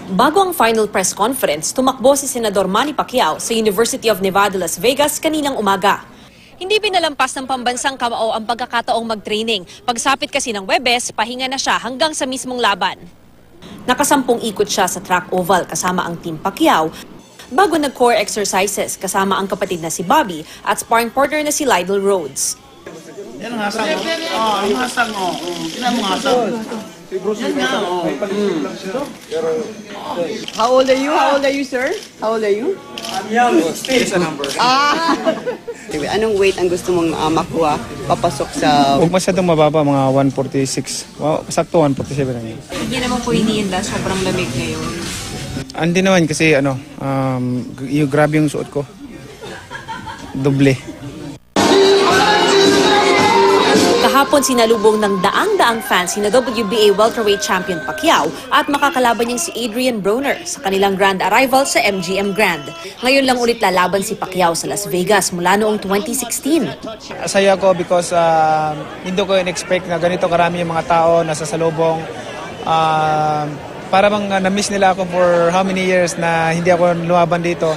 Bago ang final press conference, tumakbo si Senador Manny Pacquiao sa University of Nevada, Las Vegas kaninang umaga. Hindi pinalampas ng pambansang kamao ang pagkakataong mag-training. Pagsapit kasi ng Webes, pahinga na siya hanggang sa mismong laban. Nakasampung ikot siya sa track oval kasama ang Team Pacquiao bago nag-core exercises kasama ang kapatid na si Bobby at sparring partner na si Lydell Rhodes. Yan ang hasang mo. Ang hasang mo. Yan ang hasang. Yan nga, How old are you? How old are you, sir? How old are you? It's a number. Anong weight ang gusto mong makuha papasok sa... Huwag masyadong mababa, mga 146. Sakto 147 lang yun. Hindi naman po iniinda, sobrang lamig ngayon. Hindi naman kasi yung grabe yung suot ko. Doble. Kahapon sinalubong ng daang-daang fans sina WBA welterweight champion Pacquiao at makakalaban niyang si Adrian Broner sa kanilang grand arrival sa MGM Grand. Ngayon lang ulit lalaban si Pacquiao sa Las Vegas mula noong 2016. Asaya ko because hindi ko in-expect na ganito karami yung mga tao nasa salubong. Para bang na-miss nila ako for how many years na hindi ako lumaban dito.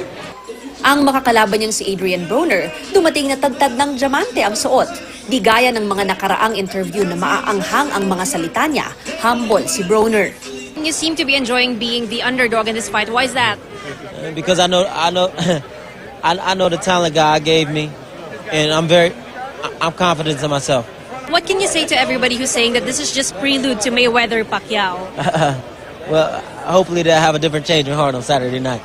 Ang makakalaban niyang si Adrian Broner, dumating na tagtad ng diamante ang suot. Di gaya ng mga nakaraang interview na maaanghang ang mga salita niya, humble si Broner. You seem to be enjoying being the underdog in this fight. Why is that? Because I know the talent God gave me, and I'm confident in myself. What can you say to everybody who's saying that this is just prelude to Mayweather-Pacquiao? Well, hopefully they'll have a different change of heart on Saturday night.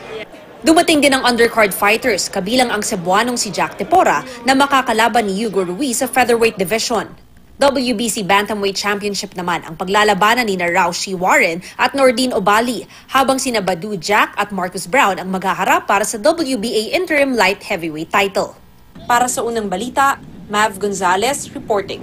Dumating din ang undercard fighters, kabilang ang Cebuanong si Jack Tepora na makakalaban ni Hugo Ruiz sa featherweight division. WBC Bantamweight Championship naman ang paglalabanan ni Raushi Warren at Nordine Obali, habang sina Badou Jack at Marcus Brown ang maghaharap para sa WBA Interim Light Heavyweight title. Para sa unang balita, Mav Gonzalez reporting.